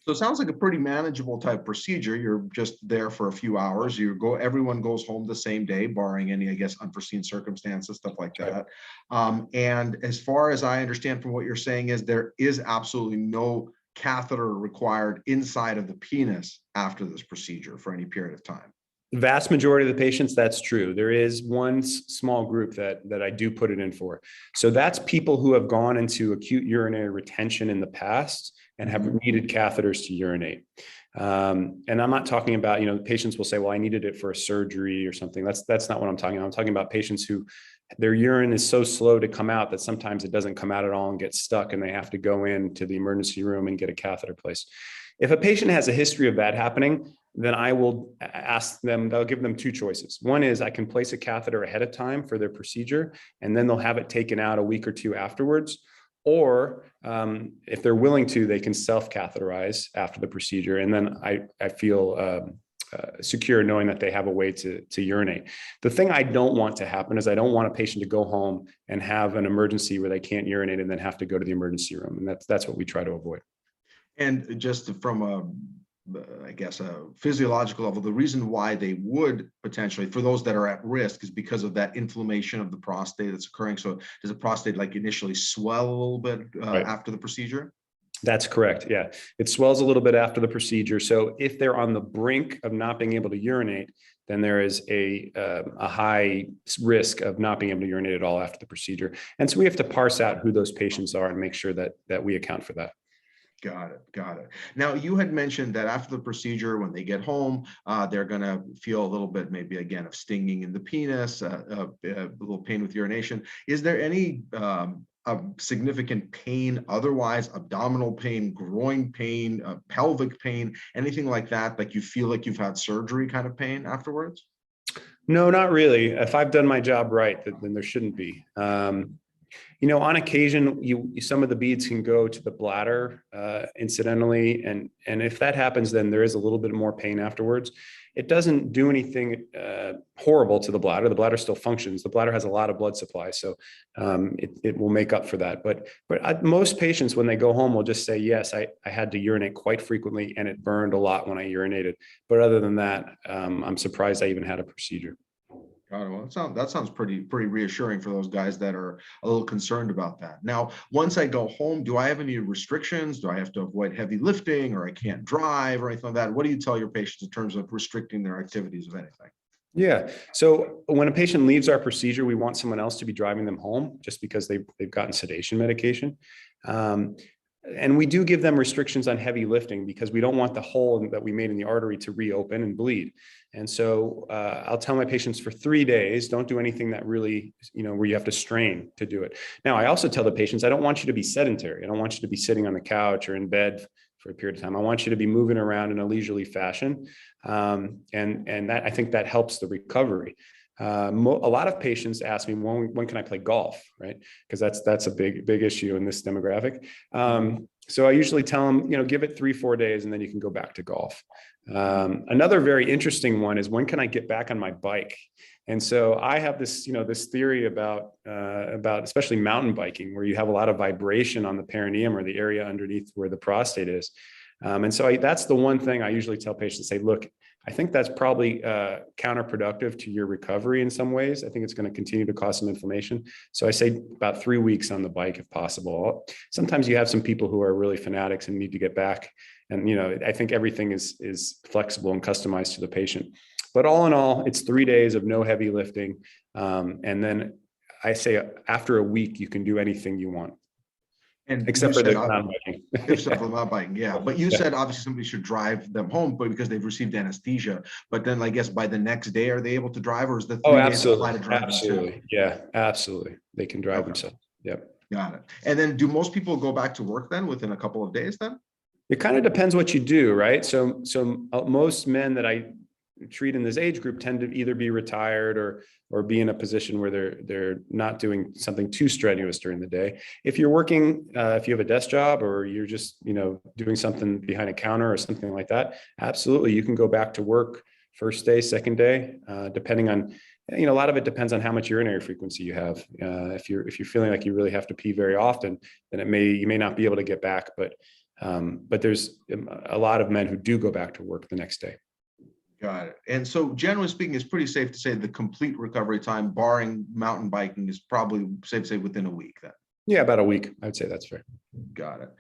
So it sounds like a pretty manageable type procedure. You're just there for a few hours. Everyone goes home the same day, barring any, I guess, unforeseen circumstances, stuff like that. And as far as I understand from what you're saying, is there is absolutely no catheter required inside of the penis after this procedure for any period of time. The vast majority of the patients, that's true. There is one small group that I do put it in for. So that's people who have gone into acute urinary retention in the past and have needed catheters to urinate. And I'm not talking about, patients will say, well, I needed it for a surgery or something. That's not what I'm talking about. I'm talking about patients who their urine is so slow to come out that sometimes it doesn't come out at all and get stuck, and they have to go into the emergency room and get a catheter placed. If a patient has a history of that happening, then I will ask them, I'll give them two choices. One is I can place a catheter ahead of time for their procedure, and then they'll have it taken out a week or two afterwards. Or if they're willing to, they can self-catheterize after the procedure. And then I feel secure knowing that they have a way to urinate. The thing I don't want to happen is I don't want a patient to go home and have an emergency where they can't urinate and then have to go to the emergency room. And that's what we try to avoid. And just from a physiological level, the reason why they would potentially, for those that are at risk, is because of that inflammation of the prostate that's occurring. So does the prostate initially swell a little bit after the procedure? That's correct. Yeah. It swells a little bit after the procedure. So if they're on the brink of not being able to urinate, then there is a high risk of not being able to urinate at all after the procedure. And so we have to parse out who those patients are and make sure that we account for that. Got it. Now, you had mentioned that after the procedure, when they get home, they're going to feel a little bit, maybe again, of stinging in the penis, a little pain with urination. Is there any significant pain otherwise, abdominal pain, groin pain, pelvic pain, anything like that, like you feel like you've had surgery kind of pain afterwards? No, not really. If I've done my job right, then there shouldn't be. On occasion, some of the beads can go to the bladder incidentally, and if that happens, then there is a little bit more pain afterwards. It doesn't do anything horrible to the bladder. The bladder still functions. The bladder has a lot of blood supply, so it will make up for that. But most patients, when they go home, will just say, yes, I had to urinate quite frequently, and it burned a lot when I urinated. But other than that, I'm surprised I even had a procedure. Got it. Well, that sounds pretty reassuring for those guys that are a little concerned about that. Now, once I go home, do I have any restrictions? Do I have to avoid heavy lifting, or I can't drive or anything like that? What do you tell your patients in terms of restricting their activities of anything? Yeah. So when a patient leaves our procedure, we want someone else to be driving them home just because they've gotten sedation medication. And we do give them restrictions on heavy lifting because we don't want the hole that we made in the artery to reopen and bleed. And so I'll tell my patients for 3 days, don't do anything that really, where you have to strain to do it. Now, I also tell the patients, I don't want you to be sedentary. I don't want you to be sitting on the couch or in bed for a period of time. I want you to be moving around in a leisurely fashion. And that, I think that helps the recovery. A lot of patients ask me, when can I play golf, right? Because that's a big issue in this demographic. So I usually tell them, give it 3-4 days and then you can go back to golf. Another very interesting one is, when can I get back on my bike? And so I have this, this theory about especially mountain biking, where you have a lot of vibration on the perineum, or the area underneath where the prostate is. And so that's the one thing I usually tell patients, say, look, I think that's probably counterproductive to your recovery in some ways. I think it's going to continue to cause some inflammation. So I say about 3 weeks on the bike if possible. Sometimes you have some people who are really fanatics and need to get back. And, I think everything is flexible and customized to the patient. But all in all, it's 3 days of no heavy lifting. And then I say after a week, you can do anything you want. And except for the mountain biking. Except for the mountain biking, yeah. But you said obviously somebody should drive them home, but because they've received anesthesia. But then I guess by the next day, are they able to drive, or is the 3 days apply to drive? Absolutely. Yeah, absolutely. They can drive themselves. Yep. Got it. And then do most people go back to work then within a couple of days then? It kind of depends what you do, right? So most men that I treat in this age group tend to either be retired or be in a position where they're not doing something too strenuous during the day. If you're working, if you have a desk job, or you're just doing something behind a counter or something like that, absolutely, you can go back to work first day, second day, depending on, a lot of it depends on how much urinary frequency you have. If you're feeling like you really have to pee very often, then you may not be able to get back, but there's a lot of men who do go back to work the next day. Got it. And so generally speaking, it's pretty safe to say the complete recovery time, barring mountain biking, is probably safe to say within a week then. Yeah, about a week. I'd say that's fair. Got it.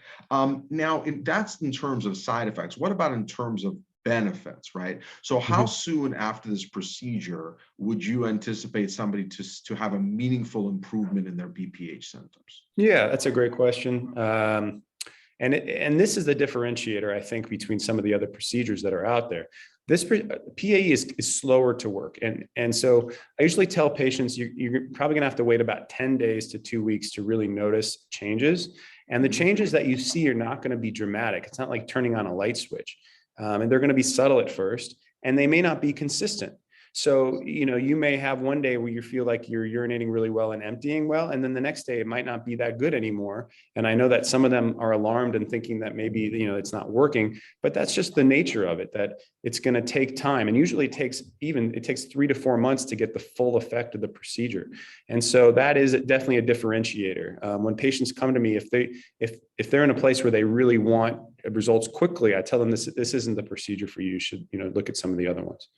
Now, that's in terms of side effects. What about in terms of benefits, right? So how soon after this procedure would you anticipate somebody to have a meaningful improvement in their BPH symptoms? Yeah, that's a great question. And this is the differentiator, I think, between some of the other procedures that are out there. This PAE is slower to work. And so I usually tell patients, you're probably gonna have to wait about 10 days to 2 weeks to really notice changes. And the changes that you see are not gonna be dramatic. It's not like turning on a light switch. And they're gonna be subtle at first, and they may not be consistent. So, you may have one day where you feel like you're urinating really well and emptying well, and then the next day it might not be that good anymore. And I know that some of them are alarmed and thinking that maybe, it's not working, but that's just the nature of it, that it's going to take time. And usually it takes 3 to 4 months to get the full effect of the procedure. And so that is definitely a differentiator. When patients come to me, if they're in a place where they really want results quickly, I tell them this isn't the procedure for you. You should, look at some of the other ones.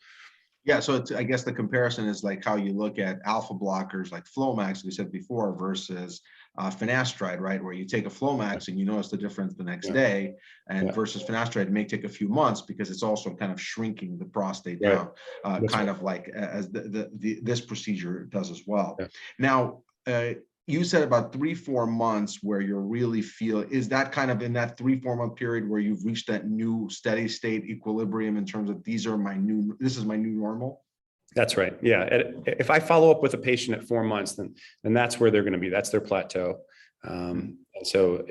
Yeah, so I guess the comparison is like how you look at alpha blockers like Flowmax, we said before, versus Finasteride, right? Where you take a Flowmax and you notice the difference the next day, and versus Finasteride, it may take a few months because it's also kind of shrinking the prostate down, kind of like as this procedure does as well. Now, you said about 3-4 months where you really feel, is that kind of in that 3-4 month period where you've reached that new steady state equilibrium in terms of this is my new normal? That's right. Yeah. If I follow up with a patient at 4 months, then that's where they're going to be. That's their plateau. And so,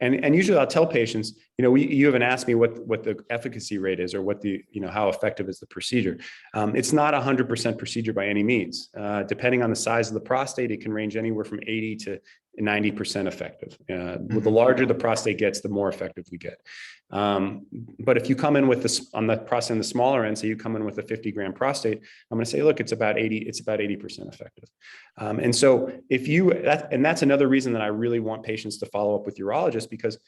and usually I'll tell patients, you haven't asked me what the efficacy rate is, or what how effective is the procedure. It's not 100% procedure by any means. Depending on the size of the prostate, it can range anywhere from 80 to 90% effective. The larger the prostate gets, the more effective we get. But if you come in with this on the prostate on the smaller end, so you come in with a 50-gram prostate, I'm going to say, look, it's about 80% effective. And so that's another reason that I really want patients to follow up with urologists, because,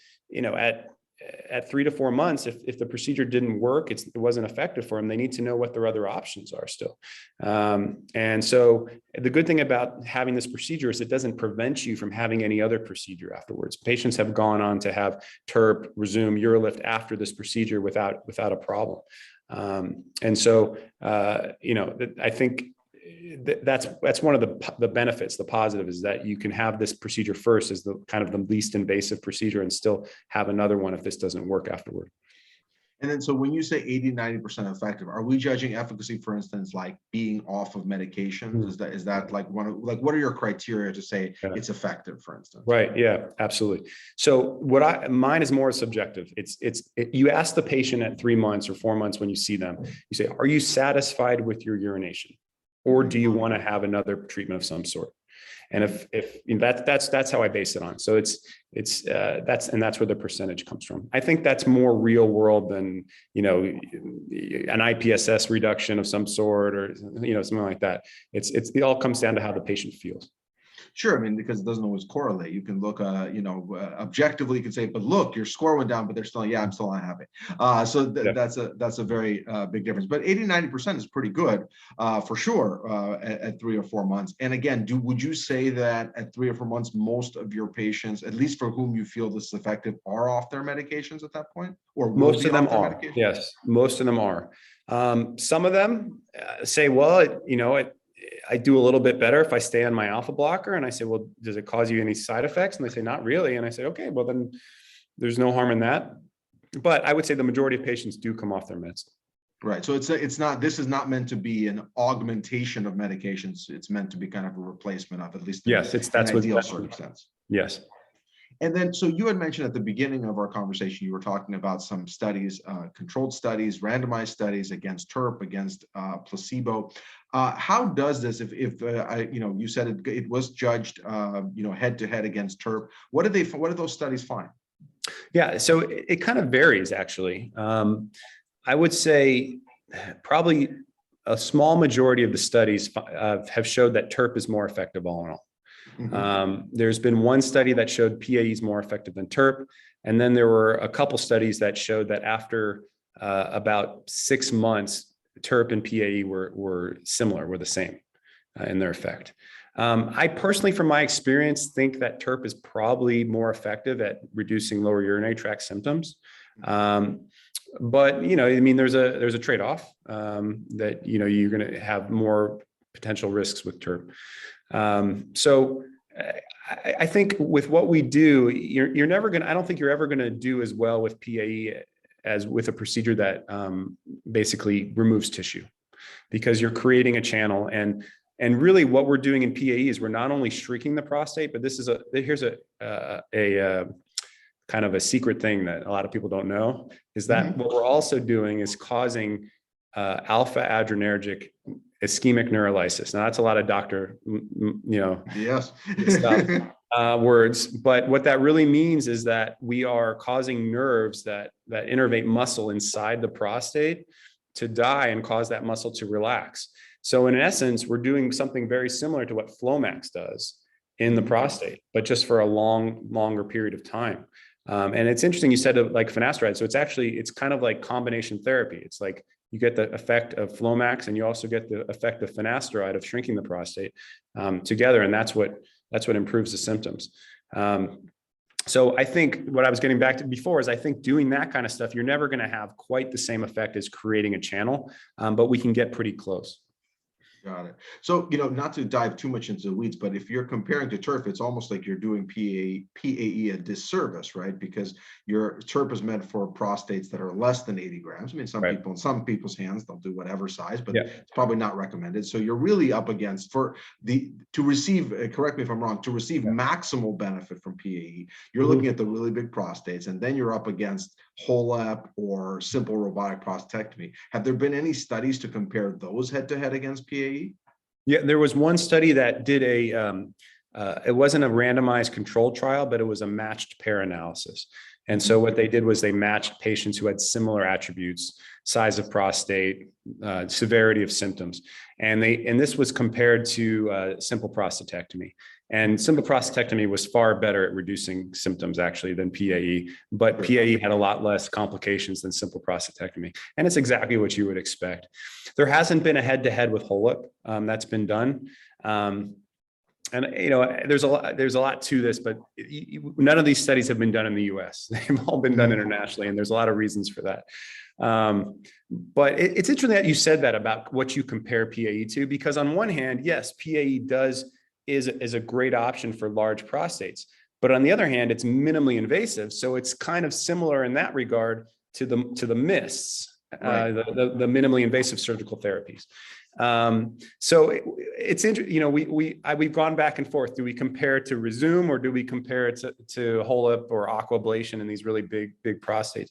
at 3 to 4 months, if the procedure didn't work, it wasn't effective for them, they need to know what their other options are still. And so the good thing about having this procedure is it doesn't prevent you from having any other procedure afterwards. Patients have gone on to have TERP, resume UroLift after this procedure without a problem. And so, I think that's one of the benefits. The positive is that you can have this procedure first as the kind of the least invasive procedure, and still have another one if this doesn't work afterward. And then, so when you say 80-90% effective, are we judging efficacy, for instance, like being off of medication? Is that like what are your criteria to say it's effective, for instance? Right. Yeah, absolutely. So mine is more subjective. You ask the patient at 3 months or 4 months when you see them, you say, are you satisfied with your urination? Or do you want to have another treatment of some sort? And that's how I base it on. So that's where the percentage comes from. I think that's more real world than, an IPSS reduction of some sort, or, something like that. It all comes down to how the patient feels. Sure. I mean, because it doesn't always correlate. You can look, objectively, you can say, but look, your score went down, but they're still, I'm still unhappy. That's a very big difference. But 80-90% is pretty good for sure at 3 or 4 months. And again, would you say that at 3 or 4 months, most of your patients, at least for whom you feel this is effective, are off their medications at that point? Or most of them are. Yes, most of them are. Some of them say, well, I do a little bit better if I stay on my alpha blocker. And I say, well, does it cause you any side effects? And they say, not really. And I say, okay, well, then there's no harm in that. But I would say the majority of patients do come off their meds. Right. So this is not meant to be an augmentation of medications. It's meant to be kind of a replacement of, at least that's what ideal circumstance. Yes. And then, so you had mentioned at the beginning of our conversation, you were talking about some studies, controlled studies, randomized studies against TERP, against placebo. How does this, if you said it was judged, head to head against TERP, what did those studies find? Yeah, so it kind of varies, actually. I would say probably a small majority of the studies have showed that TERP is more effective all in all. There's been one study that showed PAE is more effective than TERP. And then there were a couple studies that showed that after about 6 months, TERP and PAE were similar, were the same in their effect. I personally, from my experience, think that TERP is probably more effective at reducing lower urinary tract symptoms. But, there's a trade-off that, you're going to have more potential risks with TERP. So I think with what we do, I don't think you're ever going to do as well with PAE as with a procedure that basically removes tissue, because you're creating a channel. And really what we're doing in PAE is we're not only shrinking the prostate, but here's a kind of a secret thing that a lot of people don't know, is that what we're also doing is causing alpha adrenergic ischemic neurolysis. Now that's a lot of doctor, yes, stuff, words, but what that really means is that we are causing nerves that innervate muscle inside the prostate to die and cause that muscle to relax. So in essence, we're doing something very similar to what Flowmax does in the prostate, but just for a longer period of time. And it's interesting, you said like Finasteride. So it's kind of like combination therapy. It's like you get the effect of Flowmax and you also get the effect of Finasteride of shrinking the prostate together. And that's what improves the symptoms. So I think what I was getting back to before is I think doing that kind of stuff, you're never going to have quite the same effect as creating a channel, but we can get pretty close. Got it. So, not to dive too much into the weeds, but if you're comparing to TERP, it's almost like you're doing PAE a disservice, right? Because your TERP is meant for prostates that are less than 80 grams. I mean, Right. in some people's hands, they'll do whatever size, but Yeah. it's probably not recommended. So you're really up against to receive, correct me if I'm wrong, to receive maximal benefit from PAE, you're looking at the really big prostates, and then you're up against HoLEP or simple robotic prostatectomy. Have there been any studies to compare those head to head against PAE? Yeah, there was one study that did it wasn't a randomized controlled trial, but it was a matched pair analysis. And so what they did was they matched patients who had similar attributes, size of prostate, severity of symptoms. And this was compared to simple prostatectomy. And simple prostatectomy was far better at reducing symptoms actually than PAE, but PAE had a lot less complications than simple prostatectomy. And it's exactly what you would expect. There hasn't been a head-to-head with HoLEP that's been done. And there's a lot to this, but none of these studies have been done in the US. They've all been done internationally, and there's a lot of reasons for that. But it's interesting that you said that about what you compare PAE to, because on one hand, yes, PAE is a great option for large prostates, but on the other hand, it's minimally invasive, so it's kind of similar in that regard to the MISTs, Right. the minimally invasive surgical therapies. So it's interesting, we've gone back and forth. Do we compare it to Resume, or do we compare it to HoLEP or aquablation in these really big prostates?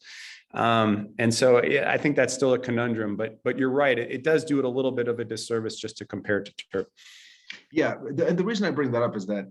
And so I think that's still a conundrum, but you're right. It does do it a little bit of a disservice just to compare it to TERP. Yeah, the reason I bring that up is that,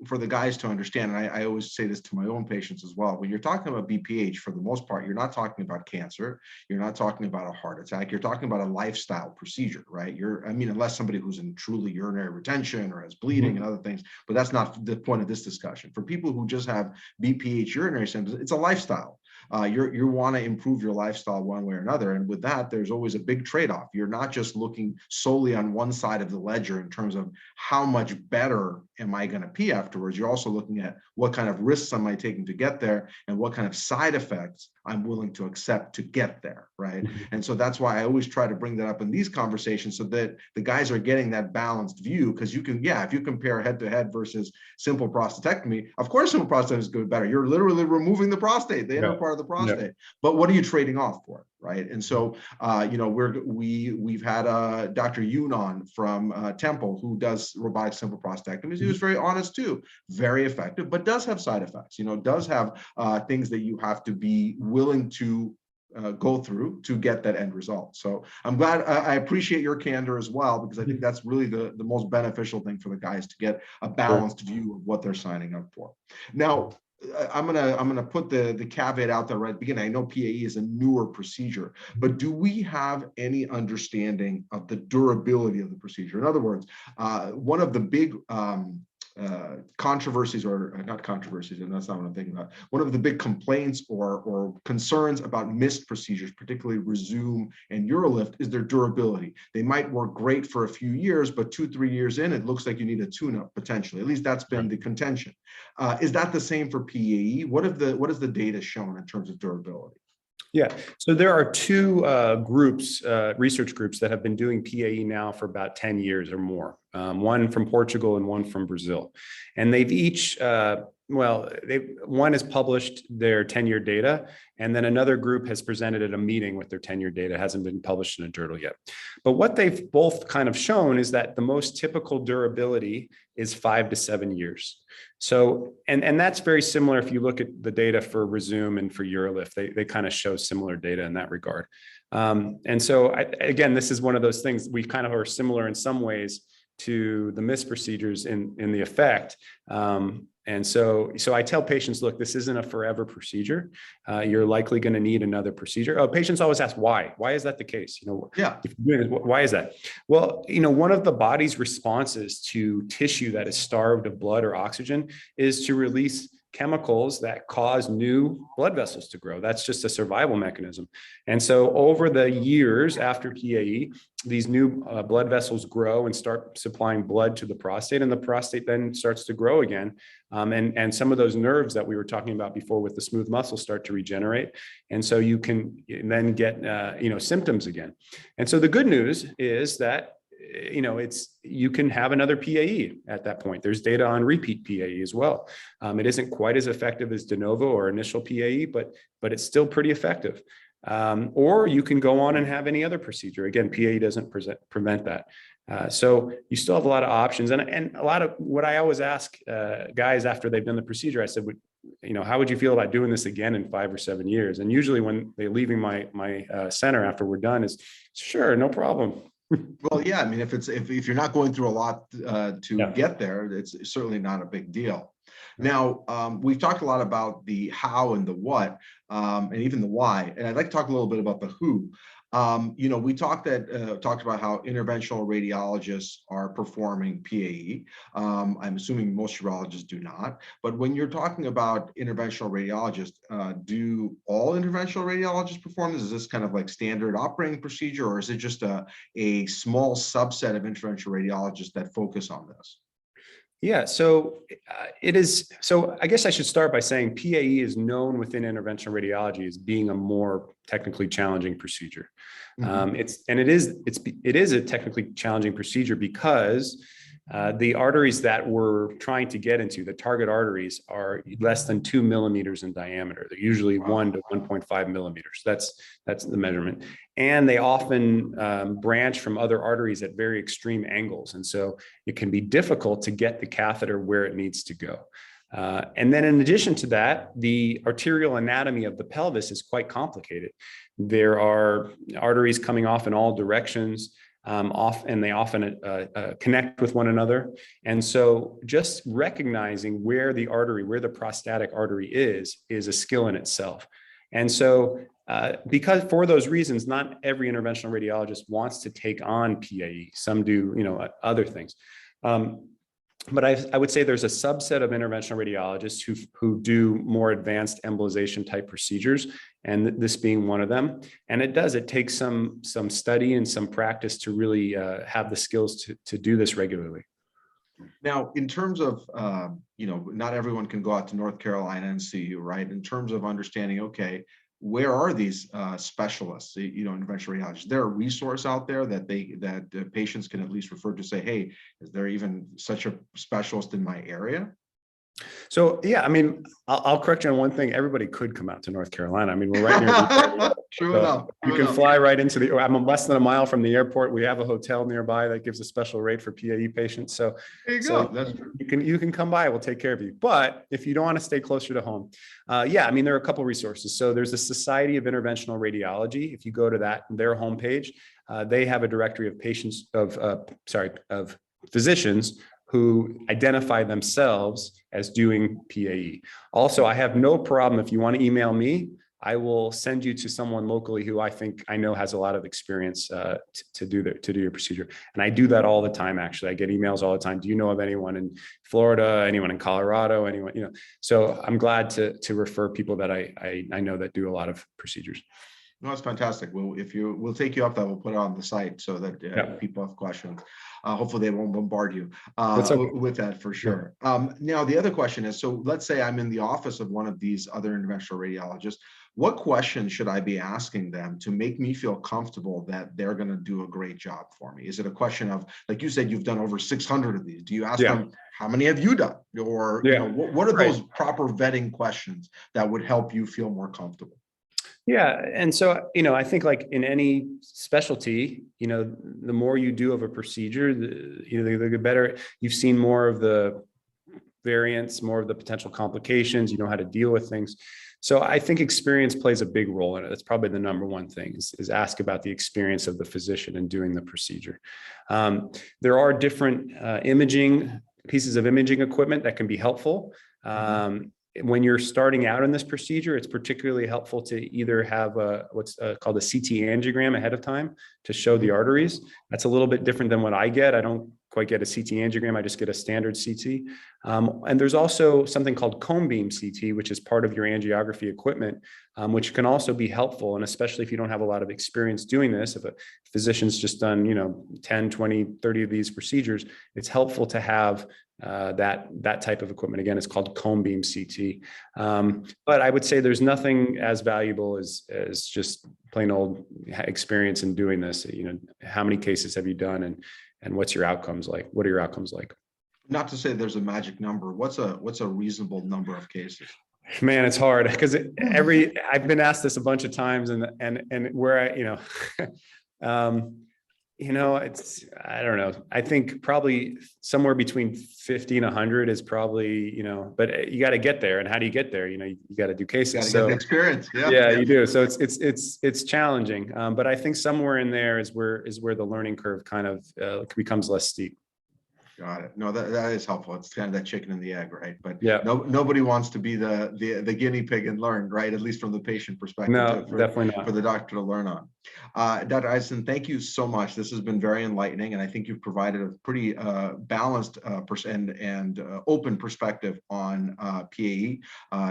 for the guys to understand, and I always say this to my own patients as well, when you're talking about BPH, for the most part, you're not talking about cancer, you're not talking about a heart attack, you're talking about a lifestyle procedure, right? Unless somebody who's in truly urinary retention or has bleeding and other things, but that's not the point of this discussion. For people who just have BPH urinary symptoms, it's a lifestyle. You want to improve your lifestyle one way or another. And with that, there's always a big trade-off. You're not just looking solely on one side of the ledger in terms of how much better am I going to pee afterwards. You're also looking at what kind of risks am I taking to get there, and what kind of side effects I'm willing to accept to get there, right? And so that's why I always try to bring that up in these conversations, so that the guys are getting that balanced view. Because if you compare head to head versus simple prostatectomy, of course simple prostatectomy is good, better. You're literally removing the prostate, the inner part of the prostate. But what are you trading off for, right? And so we've had Dr. Yoon on from Temple, who does robotic simple prostatectomies. He was very honest too, very effective, but does have side effects. Does have things that you have to be willing to go through to get that end result. So I'm glad, I appreciate your candor as well, because I think that's really the most beneficial thing for the guys, to get a balanced view of what they're signing up for. Now, I'm gonna put the caveat out there right at the beginning. I know PAE is a newer procedure, but do we have any understanding of the durability of the procedure? In other words, one of the big controversies, or not controversies, and that's not what I'm thinking about. One of the big complaints or concerns about MIST procedures, particularly Resume and UroLift, is their durability. They might work great for a few years, but 2-3 years in, it looks like you need a tune-up potentially. At least that's been the contention. Is that the same for PAE? What has the data shown in terms of durability? Yeah, so there are two research groups that have been doing PAE now for about 10 years or more, one from Portugal and one from Brazil. And they've each, one has published their 10-year data, and then another group has presented at a meeting with their 10-year data. It hasn't been published in a journal yet. But what they've both kind of shown is that the most typical durability is 5 to 7 years. So, and that's very similar if you look at the data for Resume and for UroLift. They kind of show similar data in that regard. And so, again, this is one of those things, we kind of are similar in some ways to the MIST procedures in the effect. And so I tell patients, look, this isn't a forever procedure. You're likely going to need another procedure. Oh, patients always ask why. Why is that the case? Why is that? Well, one of the body's responses to tissue that is starved of blood or oxygen is to release chemicals that cause new blood vessels to grow. That's just a survival mechanism. And so over the years after PAE, these new blood vessels grow and start supplying blood to the prostate, and the prostate then starts to grow again. And some of those nerves that we were talking about before with the smooth muscle start to regenerate. And so you can then get symptoms again. And so the good news is that you can have another PAE at that point. There's data on repeat PAE as well. It isn't quite as effective as de novo or initial PAE, but it's still pretty effective. Or you can go on and have any other procedure. Again, PAE doesn't prevent that. So you still have a lot of options. And a lot of what I always ask guys after they've done the procedure, I said, how would you feel about doing this again in 5 or 7 years? And usually when they're leaving my center after we're done is, sure, no problem. Well, yeah, I mean, if you're not going through a lot to get there, it's certainly not a big deal. Now, we've talked a lot about the how and the what, and even the why, and I'd like to talk a little bit about the who. We talked about how interventional radiologists are performing PAE. I'm assuming most urologists do not, but when you're talking about interventional radiologists, do all interventional radiologists perform this? Is this kind of like standard operating procedure, or is it just a small subset of interventional radiologists that focus on this? Yeah, so it is. So I guess I should start by saying PAE is known within interventional radiology as being a more technically challenging procedure. Mm-hmm. It is a technically challenging procedure because the arteries that we're trying to get into, the target arteries, are less than 2 millimeters in diameter. They're usually 1 to 1.5 millimeters. That's the measurement. And they often branch from other arteries at very extreme angles. And so it can be difficult to get the catheter where it needs to go. And then in addition to that, the arterial anatomy of the pelvis is quite complicated. There are arteries coming off in all directions. And they often connect with one another. And so just recognizing where the prostatic artery is a skill in itself. And so because for those reasons, not every interventional radiologist wants to take on PAE. Some do, other things. But I would say there's a subset of interventional radiologists who do more advanced embolization type procedures, and this being one of them. And it takes some study and some practice to really have the skills to do this regularly. Now, in terms of, not everyone can go out to North Carolina and see you, right? In terms of understanding, okay, where are these specialists, interventional radiologists? Is there a resource out there that patients can at least refer to, say, hey, is there even such a specialist in my area? So, yeah, I mean, I'll correct you on one thing. Everybody could come out to North Carolina. I mean, we're right near True enough. You can fly right into I'm less than a mile from the airport. We have a hotel nearby that gives a special rate for PAE patients. So there you go. That's true. You can come by. We'll take care of you. But if you don't want to stay closer to home, I mean, there are a couple resources. So there's a Society of Interventional Radiology. If you go to their homepage, they have a directory of of physicians who identify themselves as doing PAE. Also, I have no problem if you want to email me. I will send you to someone locally who I know has a lot of experience to do your procedure. And I do that all the time, actually. I get emails all the time. Do you know of anyone in Florida, anyone in Colorado, anyone, So I'm glad to refer people that I know that do a lot of procedures. No, that's fantastic. We'll take you up that. We'll put it on the site so that if people have questions. Hopefully they won't bombard you with that for sure. Now, the other question is, so let's say I'm in the office of one of these other interventional radiologists. What questions should I be asking them to make me feel comfortable that they're going to do a great job for me? Is it a question of, like you said, you've done over 600 of these. Do you ask them, how many have you done? Or what are those proper vetting questions that would help you feel more comfortable? Yeah. And so, I think like in any specialty, the more you do of a procedure, the better you've seen more of the variants, more of the potential complications, you know how to deal with things. So I think experience plays a big role in it. That's probably the number one thing is ask about the experience of the physician in doing the procedure. There are different pieces of imaging equipment that can be helpful. When you're starting out in this procedure, it's particularly helpful to either have what's called a CT angiogram ahead of time to show the arteries. That's a little bit different than what I get. I don't quite get a CT angiogram. I just get a standard CT. And there's also something called cone beam CT, which is part of your angiography equipment, which can also be helpful. And especially if you don't have a lot of experience doing this, if a physician's just done, 10, 20, 30 of these procedures, it's helpful to have that type of equipment. Again, it's called cone beam CT. But I would say there's nothing as valuable as just plain old experience in doing this. How many cases have you done? and what's your outcomes like? What are your outcomes like? Not to say there's a magic number. What's a reasonable number of cases? Man, it's hard because I've been asked this a bunch of times, and where it's, I don't know. I think probably somewhere between 50 and 100 is probably, but you got to get there. And how do you get there? You got to do cases. You got to So get the experience. yeah, you do. So it's challenging. But I think somewhere in there is where the learning curve kind of becomes less steep. Got it. No, that is helpful. It's kind of that chicken and the egg, right? But yeah, nobody wants to be the guinea pig and learn, right? At least from the patient perspective. No, definitely not. For the doctor to learn on. Dr. Eisen, thank you so much. This has been very enlightening, and I think you've provided a pretty balanced and open perspective on PAE.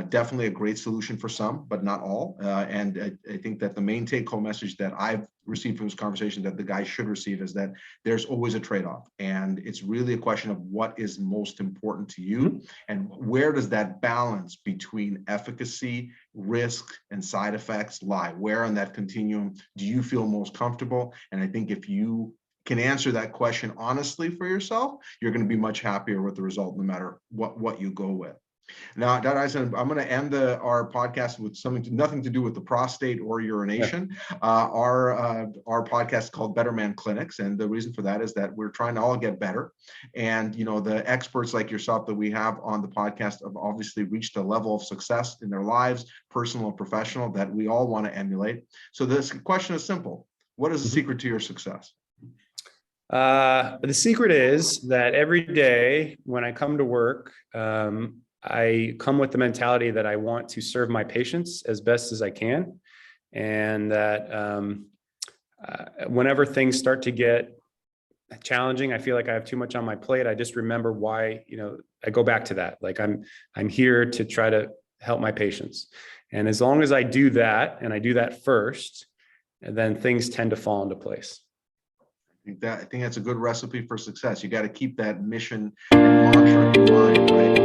Definitely a great solution for some, but not all. And I think that the main take-home message that I've received from this conversation that the guys should receive is that there's always a trade-off, and it's really a question of what is most important to you and where does that balance between efficacy, risk, and side effects lie. Where on that continuum do you feel most comfortable? And I think if you can answer that question honestly for yourself, you're going to be much happier with the result no matter what you go with. Now, Dr. Eisen, I'm going to end our podcast with nothing to do with the prostate or urination. Yeah. Our podcast is called Better Man Clinics, and the reason for that is that we're trying to all get better. And the experts like yourself that we have on the podcast have obviously reached a level of success in their lives, personal and professional, that we all want to emulate. So this question is simple: what is the secret to your success? The secret is that every day when I come to work, I come with the mentality that I want to serve my patients as best as I can. And that whenever things start to get challenging, I feel like I have too much on my plate, I just remember why, I go back to that. Like I'm here to try to help my patients. And as long as I do that, and I do that first, and then things tend to fall into place. I think that's a good recipe for success. You got to keep that mission and mantra in mind, right?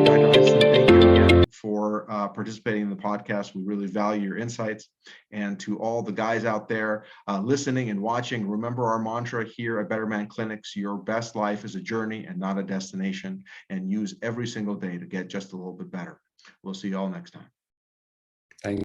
Dr. Eisen, thank you again for participating in the podcast. We really value your insights. And to all the guys out there listening and watching, remember our mantra here at Better Man Clinics: your best life is a journey and not a destination. And use every single day to get just a little bit better. We'll see you all next time. Thank you.